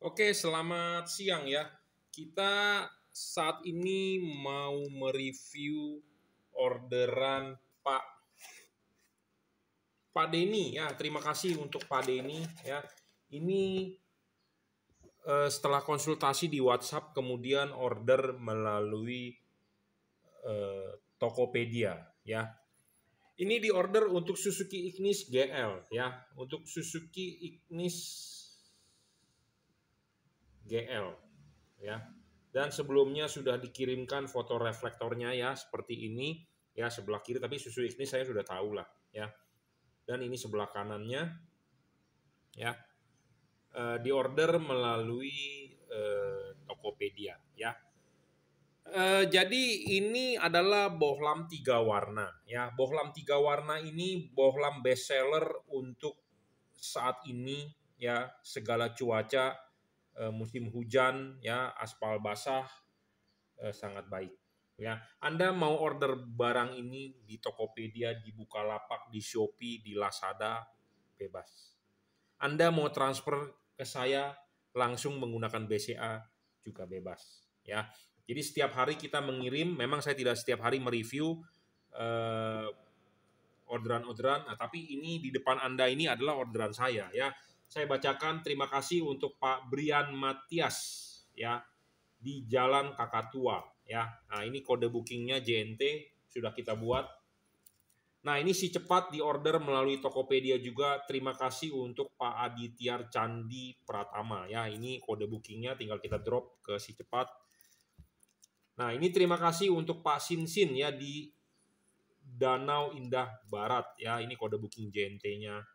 Oke, selamat siang ya. Kita saat ini mau mereview orderan Pak Denny ya. Terima kasih untuk Pak Denny ya. Ini setelah konsultasi di WhatsApp kemudian order melalui Tokopedia ya. Ini diorder untuk Suzuki Ignis GL ya. Untuk Suzuki Ignis GL ya. Dan sebelumnya sudah dikirimkan foto reflektornya ya seperti ini ya, sebelah kiri, tapi Suzuki Ignis saya sudah tahu lah ya. Dan ini sebelah kanannya ya. Diorder melalui Tokopedia ya. Jadi ini adalah bohlam 3 warna ya. Bohlam 3 warna ini bohlam best seller untuk saat ini ya, segala cuaca, musim hujan ya, aspal basah, sangat baik ya. Anda mau order barang ini di Tokopedia, di Bukalapak, di Shopee, di Lazada, bebas. Anda mau transfer ke saya langsung menggunakan BCA juga bebas ya. Jadi setiap hari kita mengirim, memang saya tidak setiap hari mereview orderan-orderan, tapi ini di depan Anda ini adalah orderan saya ya. Saya bacakan. Terima kasih untuk Pak Brian Matias ya, di Jalan Kakatua ya. Nah, ini kode bookingnya JNT sudah kita buat. Nah, ini si cepat diorder melalui Tokopedia juga. Terima kasih untuk Pak Adityar Candi Pratama ya. Ini kode bookingnya, tinggal kita drop ke si cepat. Nah, ini terima kasih untuk Pak Sinsin ya, di Danau Indah Barat ya. Ini kode booking JNT-nya.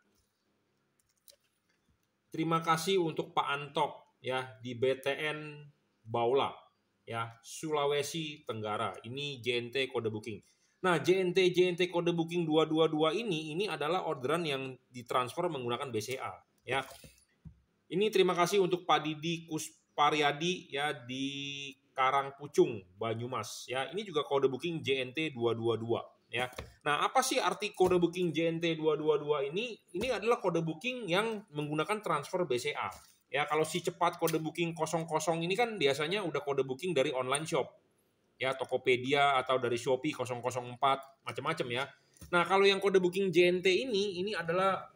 Terima kasih untuk Pak Antok ya, di BTN Baula ya, Sulawesi Tenggara. Ini JNT kode booking. Nah, JNT kode booking 222 ini adalah orderan yang ditransfer menggunakan BCA ya. Ini terima kasih untuk Pak Didi Kusparyadi ya, di Karangpucung, Banyumas ya. Ini juga kode booking JNT 222 ya. Nah, apa sih arti kode booking JNT 222 ini? Ini adalah kode booking yang menggunakan transfer BCA. Ya, kalau si cepat kode booking 00 ini kan biasanya udah kode booking dari online shop. Ya, Tokopedia atau dari Shopee 004, macam-macam ya. Nah, kalau yang kode booking JNT ini adalah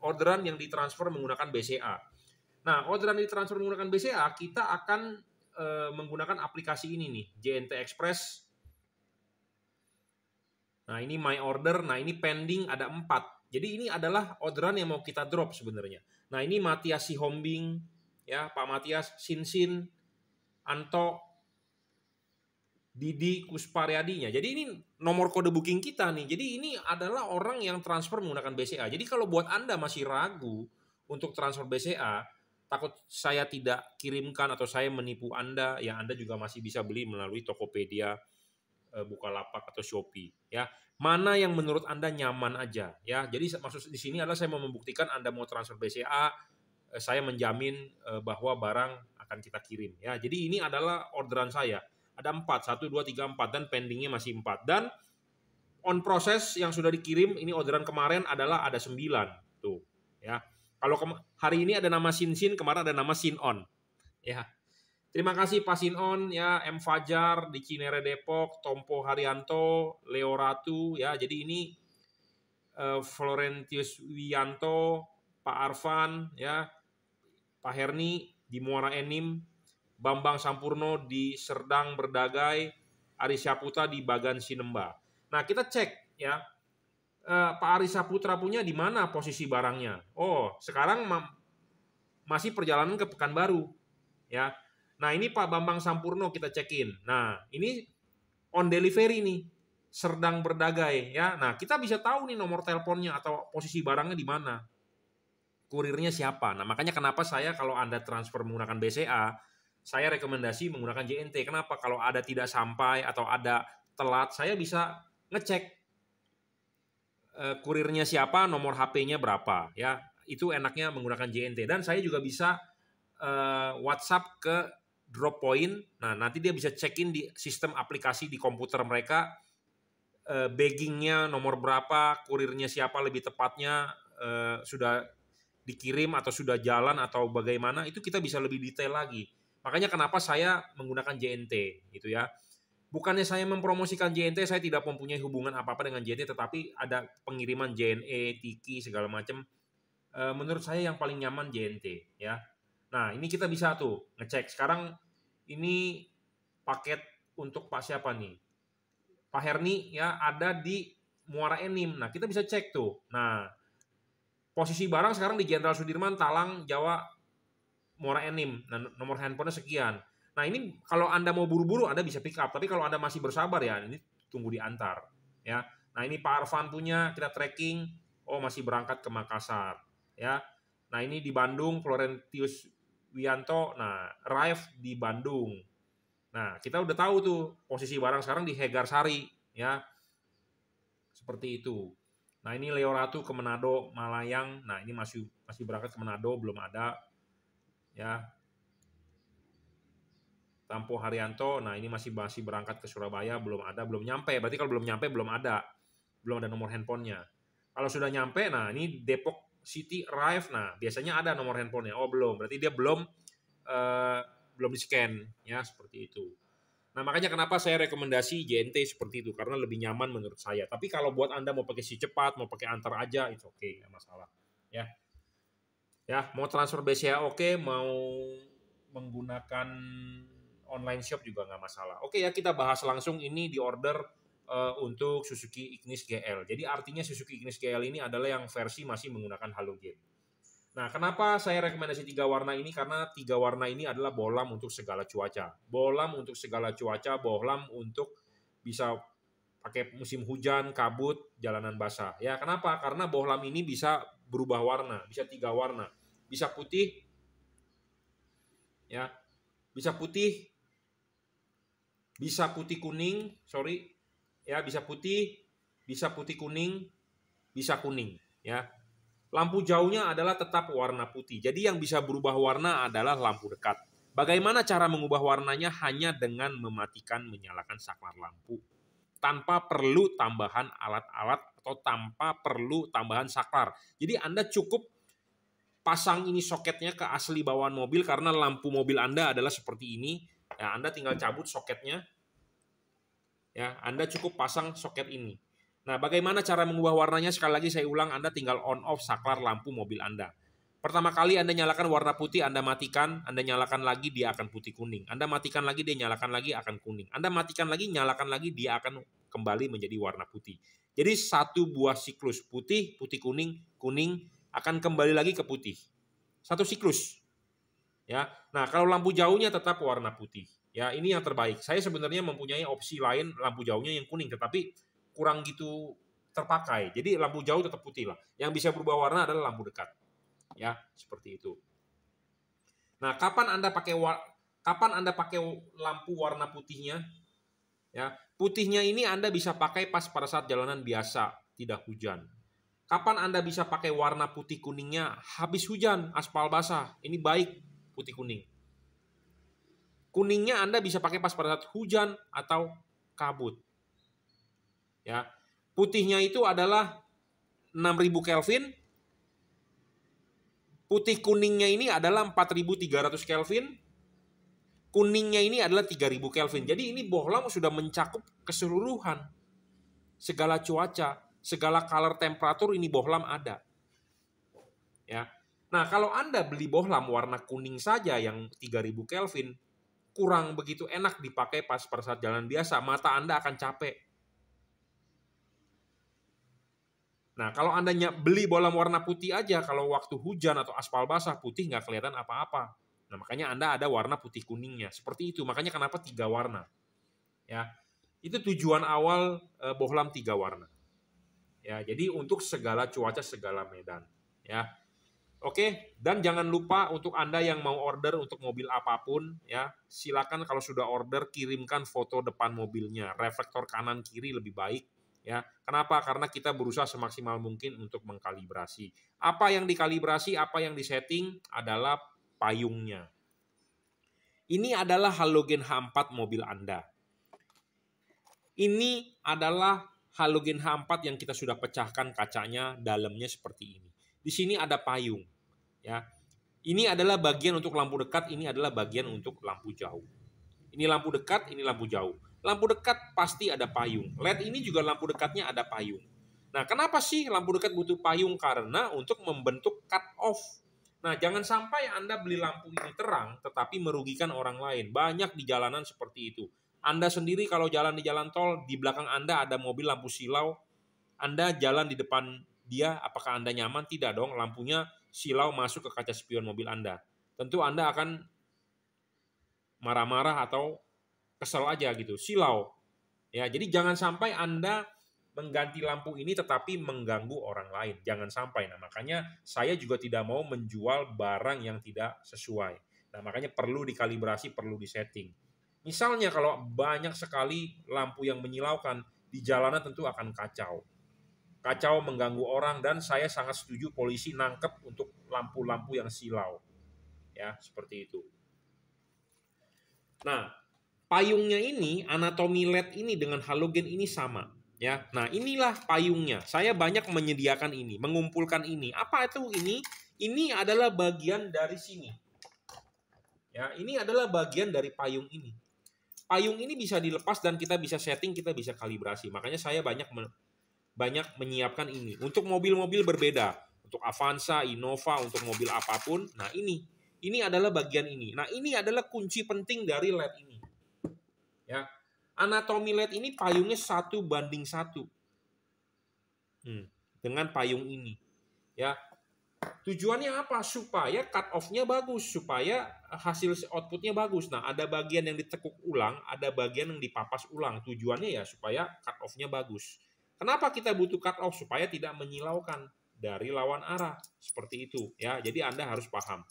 orderan yang ditransfer menggunakan BCA. Nah, orderan ditransfer menggunakan BCA, kita akan menggunakan aplikasi ini nih, JNT Express. Nah, ini my order. Nah, ini pending ada 4. Jadi ini adalah orderan yang mau kita drop sebenarnya. Nah, ini Matias Sihombing ya, Pak Matias, Sinsin, Anto, Didi Kusparyadinya. Jadi ini nomor kode booking kita nih. Jadi ini adalah orang yang transfer menggunakan BCA. Jadi kalau buat Anda masih ragu untuk transfer BCA, takut saya tidak kirimkan atau saya menipu Anda, ya Anda juga masih bisa beli melalui Tokopedia, Bukalapak atau Shopee ya. Mana yang menurut Anda nyaman aja ya. Jadi maksud di sini adalah saya mau membuktikan Anda mau transfer BCA, saya menjamin bahwa barang akan kita kirim ya. Jadi ini adalah orderan saya. Ada 4, 1 2 3 4 dan pendingnya masih 4. Dan on proses yang sudah dikirim, ini orderan kemarin adalah ada 9 tuh ya. Kalau hari ini ada nama Sinsin, kemarin ada nama Sinon ya. Terima kasih Pak Sinon ya, M Fajar di Cinere Depok, Tompo Haryanto, Leo Ratu ya. Jadi ini Florentius Wiyanto, Pak Arfan ya, Pak Herni di Muara Enim, Bambang Sampurno di Serdang Berdagai, Ari Syaputra di Bagan Sinemba. Nah, kita cek ya, Pak Ari Saputra punya di mana posisi barangnya. Oh, sekarang masih perjalanan ke Pekanbaru ya. Nah, ini Pak Bambang Sampurno kita cekin. Nah, ini on delivery nih, Serdang Berdagai ya. Nah, kita bisa tahu nih nomor teleponnya atau posisi barangnya di mana. Kurirnya siapa. Nah, makanya kenapa saya kalau Anda transfer menggunakan BCA, saya rekomendasi menggunakan JNT. Kenapa? Kalau ada tidak sampai atau ada telat, saya bisa ngecek kurirnya siapa, nomor HP-nya berapa ya. Itu enaknya menggunakan JNT. Dan saya juga bisa WhatsApp ke Droppoint. Nah, nanti dia bisa check-in di sistem aplikasi di komputer mereka, baggingnya nomor berapa, kurirnya siapa lebih tepatnya, sudah dikirim atau sudah jalan atau bagaimana, itu kita bisa lebih detail lagi. Makanya kenapa saya menggunakan JNT gitu ya. Bukannya saya mempromosikan JNT, saya tidak mempunyai hubungan apa-apa dengan JNT, tetapi ada pengiriman JNE, Tiki segala macam. Menurut saya yang paling nyaman JNT ya. Nah, ini kita bisa tuh ngecek. Sekarang ini paket untuk Pak siapa nih? Pak Herni ya, ada di Muara Enim. Nah, kita bisa cek tuh. Nah, posisi barang sekarang di Jenderal Sudirman, Talang, Jawa, Muara Enim. Nah, nomor handphonenya sekian. Nah, ini kalau Anda mau buru-buru Anda bisa pick up, tapi kalau Anda masih bersabar ya, ini tunggu diantar ya. Nah, ini Pak Arfan punya, kita tracking, oh masih berangkat ke Makassar ya. Nah, ini di Bandung, Florentius Wianto, nah arrive di Bandung. Nah, kita udah tahu tuh posisi barang sekarang di Hegarsari ya. Seperti itu. Nah, ini Leo Ratu ke Manado, Malayang. Nah, ini masih berangkat ke Manado, belum ada ya. Tampo Haryanto, nah ini masih berangkat ke Surabaya, belum ada, belum nyampe. Berarti kalau belum nyampe belum ada nomor handphonenya. Kalau sudah nyampe, nah ini Depok City Arrive, nah biasanya ada nomor handphonenya. Oh belum, berarti dia belum di scan ya, seperti itu. Nah makanya kenapa saya rekomendasi JNT seperti itu, karena lebih nyaman menurut saya. Tapi kalau buat Anda mau pakai si cepat, mau pakai antar aja, itu oke, nggak masalah. Ya, mau transfer BCA oke, mau menggunakan online shop juga nggak masalah. Oke ya, kita bahas langsung ini di order untuk Suzuki Ignis GL. Jadi artinya Suzuki Ignis GL ini adalah yang versi masih menggunakan halogen. Nah, kenapa saya rekomendasi 3 warna ini? Karena 3 warna ini adalah bohlam untuk segala cuaca. Bohlam untuk segala cuaca, bohlam untuk bisa pakai musim hujan, kabut, jalanan basah. Ya, kenapa? Karena bohlam ini bisa berubah warna, bisa 3 warna. Bisa putih, ya, bisa putih kuning, ya bisa putih kuning, bisa kuning, ya. Lampu jauhnya adalah tetap warna putih. Jadi yang bisa berubah warna adalah lampu dekat. Bagaimana cara mengubah warnanya? Hanya dengan mematikan, menyalakan saklar lampu. Tanpa perlu tambahan alat-alat atau tanpa perlu tambahan saklar. Jadi Anda cukup pasang ini soketnya ke asli bawaan mobil, karena lampu mobil Anda adalah seperti ini. Ya, Anda tinggal cabut soketnya. Ya, Anda cukup pasang soket ini. Nah, bagaimana cara mengubah warnanya? Sekali lagi saya ulang, Anda tinggal on off saklar lampu mobil Anda. Pertama kali Anda nyalakan warna putih, Anda matikan, Anda nyalakan lagi, dia akan putih kuning. Anda matikan lagi, dia nyalakan lagi, akan kuning. Anda matikan lagi, nyalakan lagi, dia akan kembali menjadi warna putih. Jadi satu buah siklus, putih, putih kuning, kuning, akan kembali lagi ke putih. Satu siklus. Ya. Nah, kalau lampu jauhnya tetap warna putih. Ya, ini yang terbaik. Saya sebenarnya mempunyai opsi lain lampu jauhnya yang kuning, tetapi kurang gitu terpakai. Jadi lampu jauh tetap putih lah. Yang bisa berubah warna adalah lampu dekat. Ya, seperti itu. Nah, kapan Anda pakai lampu warna putihnya? Ya, putihnya ini Anda bisa pakai pas pada saat jalanan biasa, tidak hujan. Kapan Anda bisa pakai warna putih kuningnya? Habis hujan, aspal basah. Ini baik putih kuning. Kuningnya Anda bisa pakai pas pada saat hujan atau kabut. Ya. Putihnya itu adalah 6000 Kelvin. Putih kuningnya ini adalah 4300 Kelvin. Kuningnya ini adalah 3000 Kelvin. Jadi ini bohlam sudah mencakup keseluruhan segala cuaca, segala color temperatur, ini bohlam ada. Ya. Nah, kalau Anda beli bohlam warna kuning saja yang 3000 Kelvin, kurang begitu enak dipakai pas pada saat jalan biasa, mata Anda akan capek. Nah, kalau Anda beli bohlam warna putih aja, kalau waktu hujan atau aspal basah, putih nggak kelihatan apa-apa. Nah, makanya Anda ada warna putih kuningnya. Seperti itu, makanya kenapa 3 warna. Ya, itu tujuan awal bohlam 3 warna. Ya, jadi untuk segala cuaca, segala medan. Ya. Oke, dan jangan lupa untuk Anda yang mau order untuk mobil apapun, ya silakan kalau sudah order kirimkan foto depan mobilnya, reflektor kanan kiri lebih baik, ya. Kenapa? Karena kita berusaha semaksimal mungkin untuk mengkalibrasi. Apa yang dikalibrasi, apa yang disetting adalah payungnya. Ini adalah halogen H4 mobil Anda. Ini adalah halogen H4 yang kita sudah pecahkan kacanya, dalamnya seperti ini. Di sini ada payung. Ya. Ini adalah bagian untuk lampu dekat, ini adalah bagian untuk lampu jauh. Ini lampu dekat, ini lampu jauh. Lampu dekat pasti ada payung. LED ini juga lampu dekatnya ada payung. Nah, kenapa sih lampu dekat butuh payung? Karena untuk membentuk cut off. Nah, jangan sampai Anda beli lampu ini terang, tetapi merugikan orang lain. Banyak di jalanan seperti itu. Anda sendiri kalau jalan di jalan tol, di belakang Anda ada mobil lampu silau, Anda jalan di depan dia, apakah Anda nyaman? Tidak dong, lampunya silau masuk ke kaca spion mobil Anda. Tentu Anda akan marah-marah atau kesel aja gitu, silau. Ya, jadi jangan sampai Anda mengganti lampu ini tetapi mengganggu orang lain. Jangan sampai. Nah, makanya saya juga tidak mau menjual barang yang tidak sesuai. Nah, makanya perlu dikalibrasi, perlu disetting. Misalnya kalau banyak sekali lampu yang menyilaukan, di jalanan tentu akan kacau. Kacau mengganggu orang, dan saya sangat setuju polisi nangkep untuk lampu-lampu yang silau. Ya, seperti itu. Nah, payungnya ini, anatomi LED ini dengan halogen ini sama. Ya, nah inilah payungnya. Saya banyak menyediakan ini, mengumpulkan ini. Apa itu ini? Ini adalah bagian dari sini. Ya, ini adalah bagian dari payung ini. Payung ini bisa dilepas dan kita bisa setting, kita bisa kalibrasi. Makanya saya banyak menyiapkan ini. Untuk mobil-mobil berbeda, untuk Avanza, Innova, untuk mobil apapun. Nah ini adalah bagian ini. Nah ini adalah kunci penting dari LED ini. Ya, anatomi LED ini payungnya 1:1 dengan payung ini. Ya, tujuannya apa? Supaya cut off-nya bagus, supaya hasil outputnya bagus. Nah, ada bagian yang ditekuk ulang, ada bagian yang dipapas ulang. Tujuannya ya supaya cut off-nya bagus. Kenapa kita butuh cut off? Supaya tidak menyilaukan dari lawan arah. Seperti itu. Ya, jadi Anda harus paham.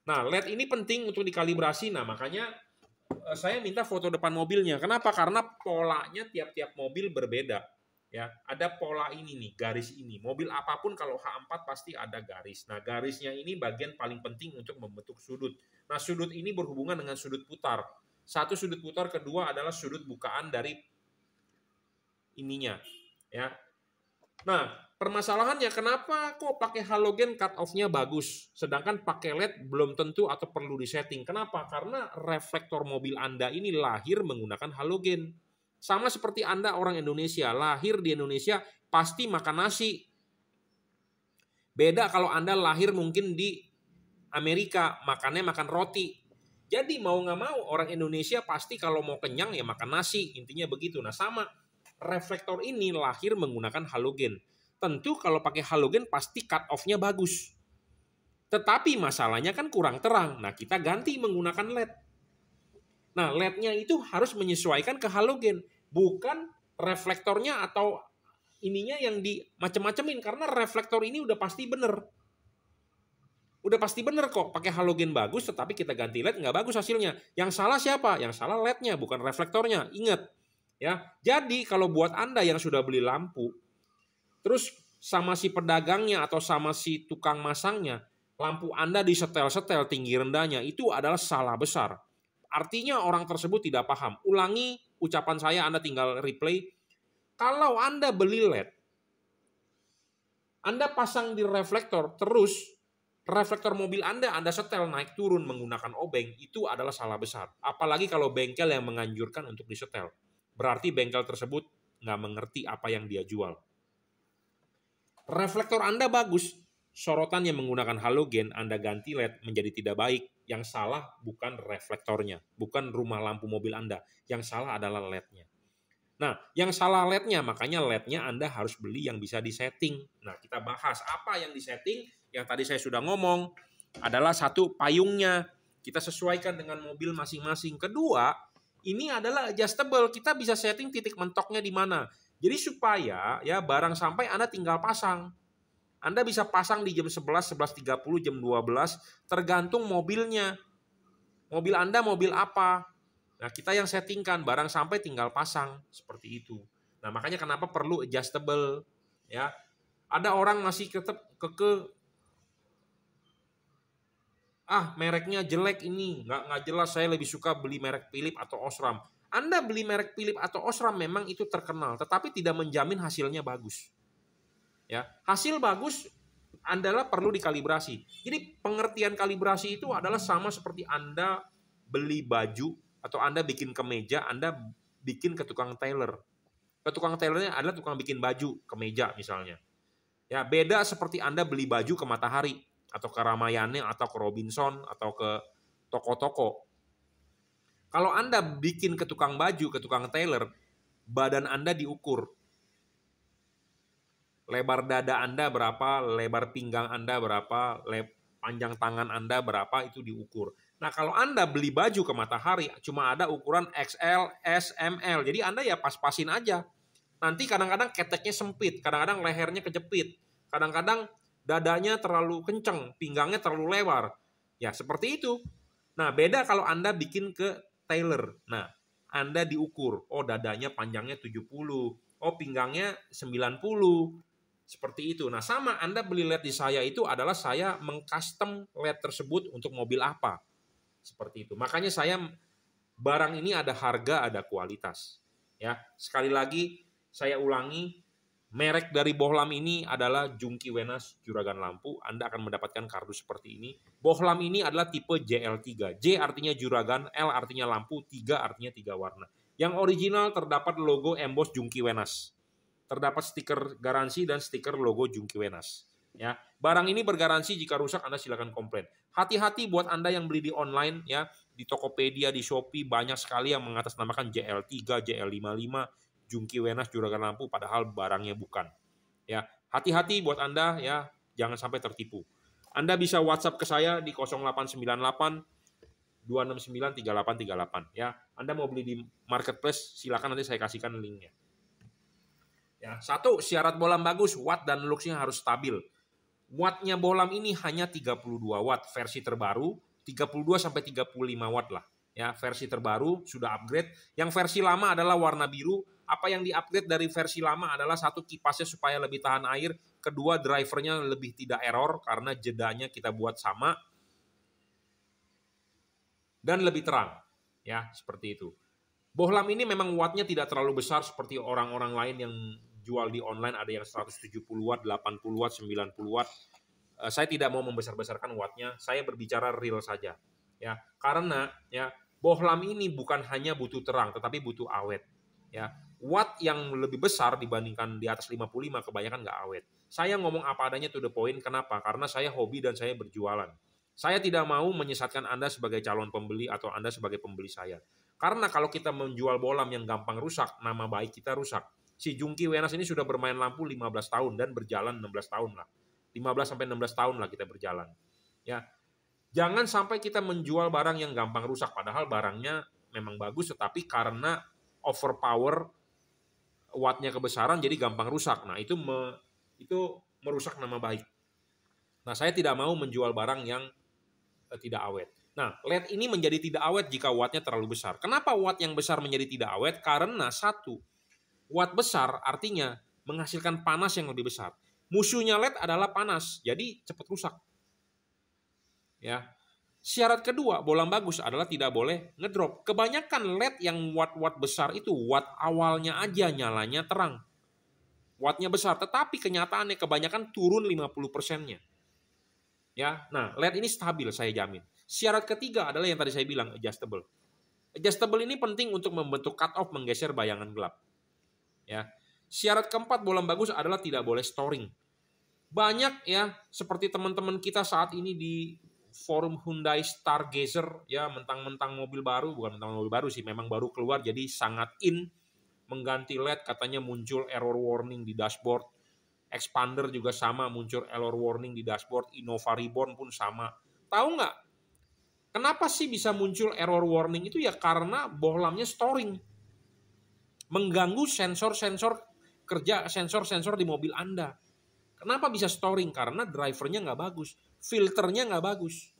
Nah, LED ini penting untuk dikalibrasi. Nah, makanya saya minta foto depan mobilnya. Kenapa? Karena polanya tiap-tiap mobil berbeda. Ya, ada pola ini nih, garis ini. Mobil apapun kalau H4 pasti ada garis. Nah, garisnya ini bagian paling penting untuk membentuk sudut. Nah, sudut ini berhubungan dengan sudut putar. Satu sudut putar, kedua adalah sudut bukaan dari ininya. Ya. Nah, permasalahannya kenapa kok pakai halogen cut off-nya bagus, sedangkan pakai LED belum tentu atau perlu disetting. Kenapa? Karena reflektor mobil Anda ini lahir menggunakan halogen. Sama seperti Anda orang Indonesia, lahir di Indonesia pasti makan nasi. Beda kalau Anda lahir mungkin di Amerika, makannya makan roti. Jadi mau nggak mau orang Indonesia pasti kalau mau kenyang ya makan nasi, intinya begitu. Nah sama, reflektor ini lahir menggunakan halogen. Tentu kalau pakai halogen pasti cut off-nya bagus. Tetapi masalahnya kan kurang terang. Nah kita ganti menggunakan LED. Nah LED-nya itu harus menyesuaikan ke halogen. Bukan reflektornya atau ininya yang di macem-macemin. Karena reflektor ini udah pasti bener. Udah pasti bener kok. Pakai halogen bagus tetapi kita ganti LED nggak bagus hasilnya. Yang salah siapa? Yang salah LED-nya bukan reflektornya. Ingat. Ya, jadi kalau buat Anda yang sudah beli lampu, terus sama si pedagangnya atau sama si tukang masangnya, lampu Anda disetel-setel tinggi rendahnya, itu adalah salah besar. Artinya orang tersebut tidak paham. Ulangi ucapan saya, Anda tinggal replay. Kalau Anda beli LED, Anda pasang di reflektor, terus reflektor mobil Anda setel naik turun menggunakan obeng, itu adalah salah besar. Apalagi kalau bengkel yang menganjurkan untuk disetel. Berarti bengkel tersebut nggak mengerti apa yang dia jual. Reflektor Anda bagus, sorotan yang menggunakan halogen Anda ganti LED menjadi tidak baik. Yang salah bukan reflektornya, bukan rumah lampu mobil Anda. Yang salah adalah LED-nya. Nah, yang salah LED-nya, makanya LED-nya Anda harus beli yang bisa disetting. Nah, kita bahas apa yang disetting. Yang tadi saya sudah ngomong adalah satu, payungnya. Kita sesuaikan dengan mobil masing-masing. Kedua, ini adalah adjustable. Kita bisa setting titik mentoknya di mana. Jadi supaya ya barang sampai Anda tinggal pasang. Anda bisa pasang di jam 11, 11.30, jam 12, tergantung mobilnya. Mobil Anda mobil apa? Nah, kita yang settingkan, barang sampai tinggal pasang, seperti itu. Nah, makanya kenapa perlu adjustable, ya. Ada orang masih tetap mereknya jelek ini, nggak jelas, saya lebih suka beli merek Philips atau Osram. Anda beli merek Philips atau Osram memang itu terkenal, tetapi tidak menjamin hasilnya bagus. Ya, hasil bagus Anda perlu dikalibrasi. Jadi pengertian kalibrasi itu adalah sama seperti Anda beli baju atau Anda bikin kemeja, Anda bikin ke tukang tailor. Ke tukang tailornya adalah tukang bikin baju, kemeja misalnya. Ya, beda seperti Anda beli baju ke Matahari atau ke Ramayana atau ke Robinson atau ke toko-toko. Kalau Anda bikin ke tukang baju, ke tukang tailor, badan Anda diukur. Lebar dada Anda berapa, lebar pinggang Anda berapa, panjang tangan Anda berapa, itu diukur. Nah, kalau Anda beli baju ke Matahari, cuma ada ukuran XL, S, ML. Jadi Anda ya pas-pasin aja. Nanti kadang-kadang keteknya sempit, kadang-kadang lehernya kejepit, kadang-kadang dadanya terlalu kenceng, pinggangnya terlalu lebar. Ya, seperti itu. Nah, beda kalau Anda bikin ke tailor. Nah, Anda diukur, oh dadanya panjangnya 70, oh pinggangnya 90. Seperti itu. Nah, sama Anda beli LED di saya itu adalah saya mengcustom LED tersebut untuk mobil apa. Seperti itu. Makanya saya barang ini ada harga, ada kualitas. Ya, sekali lagi saya ulangi, merek dari Bohlam ini adalah Jungki Wenas Juragan Lampu. Anda akan mendapatkan kardus seperti ini. Bohlam ini adalah tipe JL3. J artinya juragan, L artinya lampu, 3 artinya 3 warna. Yang original terdapat logo emboss Jungki Wenas. Terdapat stiker garansi dan stiker logo Jungki Wenas. Ya, barang ini bergaransi, jika rusak Anda silakan komplain. Hati-hati buat Anda yang beli di online ya, di Tokopedia, di Shopee banyak sekali yang mengatasnamakan JL3, JL55, Jungki Wenas Juragan Lampu padahal barangnya bukan. Ya, hati-hati buat Anda ya, jangan sampai tertipu. Anda bisa WhatsApp ke saya di 0898 269 3838 ya. Anda mau beli di marketplace silakan, nanti saya kasihkan linknya. Ya, satu, syarat bohlam bagus, watt dan luxnya harus stabil. Wattnya bohlam ini hanya 32 watt, versi terbaru 32 sampai 35 watt lah. Ya, versi terbaru sudah upgrade. Yang versi lama adalah warna biru. Apa yang di-upgrade dari versi lama adalah satu, kipasnya supaya lebih tahan air, kedua drivernya lebih tidak error karena jedanya kita buat sama, dan lebih terang. Ya, seperti itu. Bohlam ini memang wattnya tidak terlalu besar seperti orang-orang lain yang jual di online, ada yang 170 watt, 80 watt, 90 watt. Saya tidak mau membesar-besarkan wattnya, saya berbicara real saja. Ya, karena ya Bohlam ini bukan hanya butuh terang, tetapi butuh awet. Ya, watt yang lebih besar dibandingkan di atas 55 kebanyakan nggak awet. Saya ngomong apa adanya to the point, kenapa? Karena saya hobi dan saya berjualan. Saya tidak mau menyesatkan Anda sebagai calon pembeli atau Anda sebagai pembeli saya. Karena kalau kita menjual bohlam yang gampang rusak, nama baik kita rusak. Si Jungki Wenas ini sudah bermain lampu 15 tahun dan berjalan 16 tahun lah. 15 sampai 16 tahun lah kita berjalan. Ya. Jangan sampai kita menjual barang yang gampang rusak padahal barangnya memang bagus tetapi karena overpower wattnya kebesaran jadi gampang rusak. Nah, itu merusak nama baik. Nah, saya tidak mau menjual barang yang tidak awet. Nah, LED ini menjadi tidak awet jika wattnya terlalu besar. Kenapa watt yang besar menjadi tidak awet? Karena satu, watt besar artinya menghasilkan panas yang lebih besar. Musuhnya LED adalah panas, jadi cepat rusak. Ya. Syarat kedua, bohlam bagus adalah tidak boleh ngedrop. Kebanyakan LED yang watt-watt besar itu watt awalnya aja nyalanya terang. Wattnya besar, tetapi kenyataannya kebanyakan turun 50%-nya. Ya, nah LED ini stabil saya jamin. Syarat ketiga adalah yang tadi saya bilang, adjustable. Adjustable ini penting untuk membentuk cut off menggeser bayangan gelap. Ya. Syarat keempat bohlam bagus adalah tidak boleh storing. Banyak ya, seperti teman-teman kita saat ini di forum Hyundai Stargazer ya, mentang-mentang mobil baru, bukan mentang mobil baru sih, memang baru keluar jadi sangat in mengganti LED, katanya muncul error warning di dashboard. Expander juga sama, muncul error warning di dashboard. Innova Reborn pun sama. Tahu nggak? Kenapa sih bisa muncul error warning itu? Ya karena bohlamnya storing. Mengganggu sensor-sensor kerja, sensor-sensor di mobil Anda. Kenapa bisa storing? Karena drivernya nggak bagus. Filternya nggak bagus.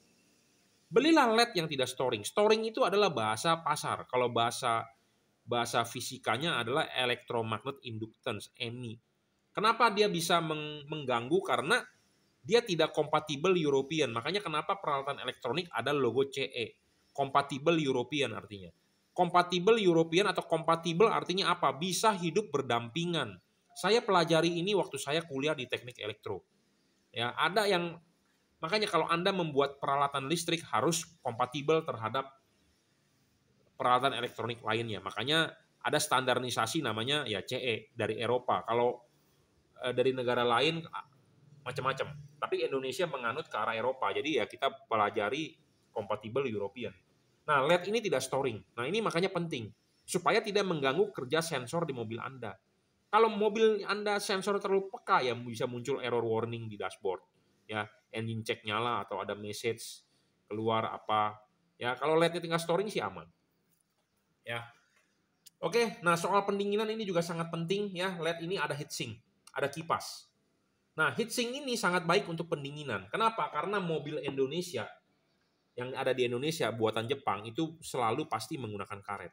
Belilah LED yang tidak storing. Storing itu adalah bahasa pasar. Kalau bahasa fisikanya adalah electromagnet inductance, EMI. Kenapa dia bisa mengganggu? Karena dia tidak kompatibel European. Makanya kenapa peralatan elektronik ada logo CE. Kompatibel European artinya. Kompatibel European atau kompatibel artinya apa? Bisa hidup berdampingan. Saya pelajari ini waktu saya kuliah di teknik elektro. Ya, ada yang makanya kalau Anda membuat peralatan listrik harus kompatibel terhadap peralatan elektronik lainnya. Makanya ada standarisasi namanya ya CE dari Eropa. Kalau dari negara lain macam-macam. Tapi Indonesia menganut ke arah Eropa. Jadi ya kita pelajari kompatibel European. Nah, LED ini tidak storing. Nah, ini makanya penting supaya tidak mengganggu kerja sensor di mobil Anda. Kalau mobil Anda sensor terlalu peka ya bisa muncul error warning di dashboard. Ya, engine check nyala atau ada message keluar apa. Ya, kalau LED-nya tinggal storing sih aman. Ya. Oke, nah soal pendinginan ini juga sangat penting ya. LED ini ada heatsink, ada kipas. Nah, heatsink ini sangat baik untuk pendinginan. Kenapa? Karena mobil Indonesia yang ada di Indonesia buatan Jepang itu selalu pasti menggunakan karet.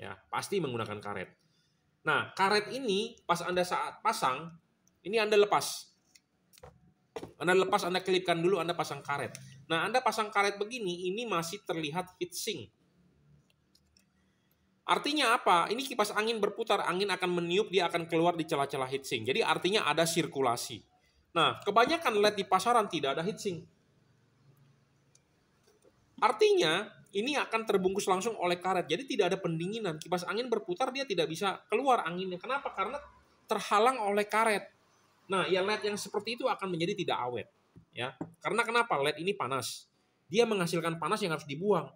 Ya, pasti menggunakan karet. Nah, karet ini pas Anda saat pasang, ini Anda lepas. Anda lepas, Anda kelipkan dulu, Anda pasang karet. Nah, Anda pasang karet begini, ini masih terlihat heatsink. Artinya apa? Ini kipas angin berputar, angin akan meniup, dia akan keluar di celah-celah heatsink. Jadi artinya ada sirkulasi. Nah, kebanyakan LED di pasaran tidak ada heatsink. Artinya ini akan terbungkus langsung oleh karet. Jadi tidak ada pendinginan. Kipas angin berputar, dia tidak bisa keluar anginnya. Kenapa? Karena terhalang oleh karet. Nah, ya LED yang seperti itu akan menjadi tidak awet. Ya, karena kenapa? LED ini panas. Dia menghasilkan panas yang harus dibuang.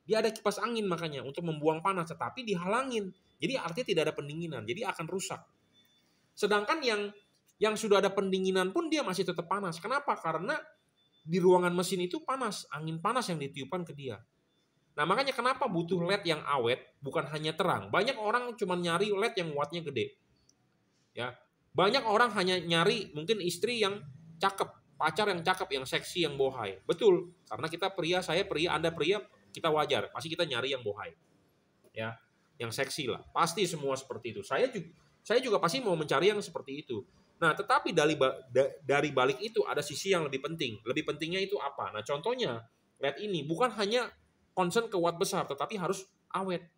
Dia ada kipas angin makanya untuk membuang panas, tetapi dihalangin. Jadi artinya tidak ada pendinginan, jadi akan rusak. Sedangkan yang sudah ada pendinginan pun dia masih tetap panas. Kenapa? Karena di ruangan mesin itu panas, angin panas yang ditiupkan ke dia. Nah makanya kenapa butuh LED yang awet, bukan hanya terang. Banyak orang cuma nyari LED yang wattnya gede. Ya, banyak orang hanya nyari mungkin istri yang cakep, pacar yang cakep, yang seksi, yang bohai. Betul, karena kita pria, saya pria, Anda pria, kita wajar, pasti kita nyari yang bohai, ya, yang seksi lah. Pasti semua seperti itu. Saya juga pasti mau mencari yang seperti itu. Nah, tetapi dari balik itu ada sisi yang lebih penting. Lebih pentingnya itu apa? Nah, contohnya LED ini bukan hanya concern ke watt besar, tetapi harus awet,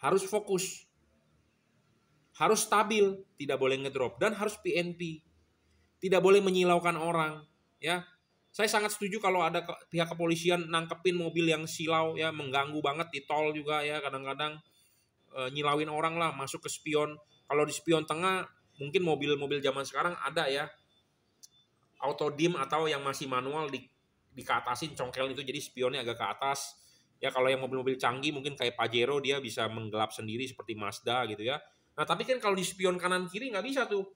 harus fokus, harus stabil, tidak boleh ngedrop, dan harus PNP, tidak boleh menyilaukan orang, ya. Saya sangat setuju kalau ada pihak kepolisian nangkepin mobil yang silau ya, mengganggu banget di tol juga ya, kadang-kadang nyilauin orang lah, masuk ke spion. Kalau di spion tengah mungkin mobil-mobil zaman sekarang ada ya auto dim atau yang masih manual di keatasin congkel itu, jadi spionnya agak ke atas. Ya kalau yang mobil-mobil canggih mungkin kayak Pajero dia bisa menggelap sendiri seperti Mazda gitu ya. Nah tapi kan kalau di spion kanan kiri nggak bisa tuh.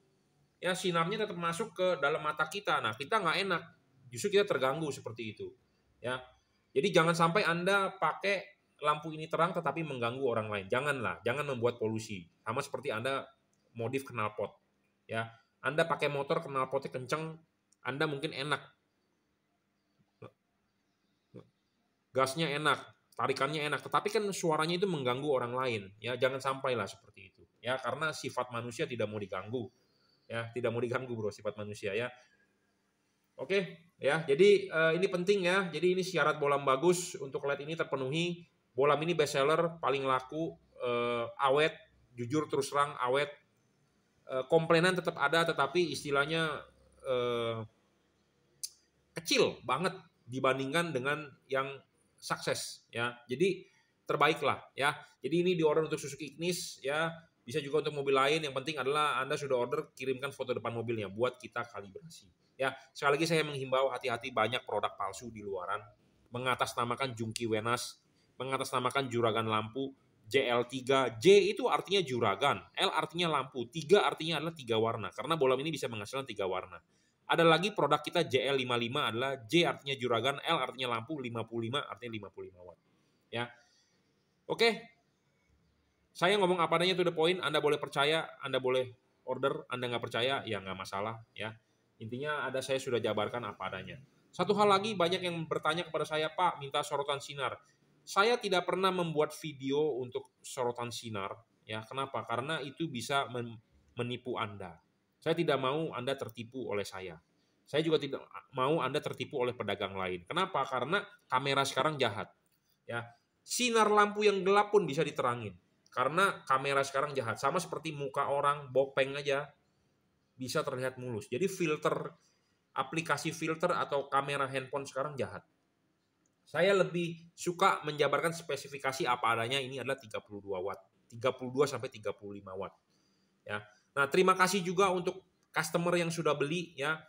Ya sinarnya tetap masuk ke dalam mata kita. Nah kita nggak enak. Justru kita terganggu seperti itu. Ya, jadi jangan sampai Anda pakai lampu ini terang tetapi mengganggu orang lain. Janganlah, jangan membuat polusi. Sama seperti Anda modif knalpot. Ya, Anda pakai motor knalpotnya kenceng, Anda mungkin enak, gasnya enak, tarikannya enak, tetapi kan suaranya itu mengganggu orang lain. Ya, jangan sampailah seperti itu. Ya, karena sifat manusia tidak mau diganggu. Ya, tidak mau diganggu bro, sifat manusia ya. Oke, ya. Jadi ini penting ya. Jadi ini syarat bolam bagus untuk LED ini terpenuhi. Bolam ini best seller, paling laku, awet, jujur terus terang awet. Komplainan tetap ada, tetapi istilahnya kecil banget dibandingkan dengan yang sukses ya. Jadi terbaiklah ya. Jadi ini diorder untuk Suzuki Ignis ya. Bisa juga untuk mobil lain. Yang penting adalah Anda sudah order, kirimkan foto depan mobilnya buat kita kalibrasi. Ya, sekali lagi saya menghimbau hati-hati, banyak produk palsu di luaran, mengatasnamakan jungki wenas, mengatasnamakan juragan lampu, JL3, J itu artinya juragan, L artinya lampu, 3 artinya adalah 3 warna, karena bolam ini bisa menghasilkan 3 warna. Ada lagi produk kita JL55 adalah J artinya juragan, L artinya lampu, 55 artinya 55 watt. Ya. Oke. Saya ngomong apa adanya to the point, Anda boleh percaya, Anda boleh order, Anda nggak percaya, ya nggak masalah. Ya. Intinya saya sudah jabarkan apa adanya. Satu hal lagi, banyak yang bertanya kepada saya, Pak, minta sorotan sinar. Saya tidak pernah membuat video untuk sorotan sinar. Ya, kenapa? Karena itu bisa menipu Anda. Saya tidak mau Anda tertipu oleh saya. Saya juga tidak mau Anda tertipu oleh pedagang lain. Kenapa? Karena kamera sekarang jahat. Ya, sinar lampu yang gelap pun bisa diterangin. Karena kamera sekarang jahat. Sama seperti muka orang, bopeng aja. bisa terlihat mulus. Jadi aplikasi filter atau kamera handphone sekarang jahat. Saya lebih suka menjabarkan spesifikasi apa adanya, ini adalah 32 watt. 32 sampai 35 watt. Ya. Nah, terima kasih juga untuk customer yang sudah beli ya,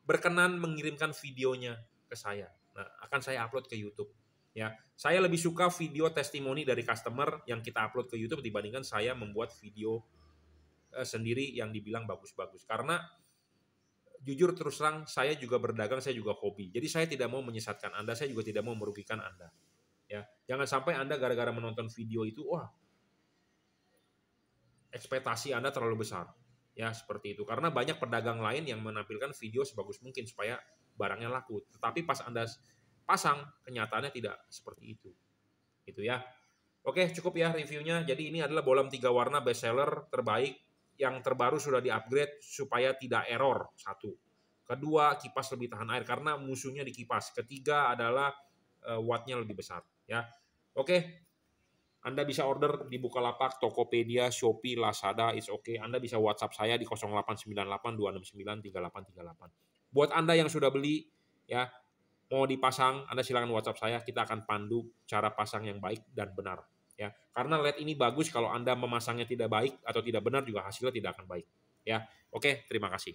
berkenan mengirimkan videonya ke saya. Nah, akan saya upload ke YouTube. Ya, saya lebih suka video testimoni dari customer yang kita upload ke YouTube dibandingkan saya membuat video sendiri yang dibilang bagus-bagus. Karena jujur terus terang, saya juga berdagang, saya juga hobi. Jadi saya tidak mau menyesatkan Anda, saya juga tidak mau merugikan Anda. Ya, jangan sampai Anda gara-gara menonton video itu, wah, ekspektasi Anda terlalu besar. Ya, seperti itu. Karena banyak pedagang lain yang menampilkan video sebagus mungkin supaya barangnya laku. Tetapi pas Anda pasang, kenyataannya tidak seperti itu. Gitu ya. Oke, cukup ya reviewnya. Jadi ini adalah bolam 3 warna best seller terbaik. Yang terbaru sudah di-upgrade supaya tidak error. 1. Kedua, kipas lebih tahan air karena musuhnya di kipas. Ketiga adalah wattnya lebih besar. Ya, oke. Anda bisa order di Bukalapak, Tokopedia, Shopee, Lazada, it's okay. Anda bisa WhatsApp saya di 0898 269 3838. Buat Anda yang sudah beli, ya mau dipasang, Anda silakan WhatsApp saya. Kita akan pandu cara pasang yang baik dan benar. Ya, karena LED ini bagus, kalau Anda memasangnya tidak baik atau tidak benar juga hasilnya tidak akan baik. Ya, oke. Terima kasih.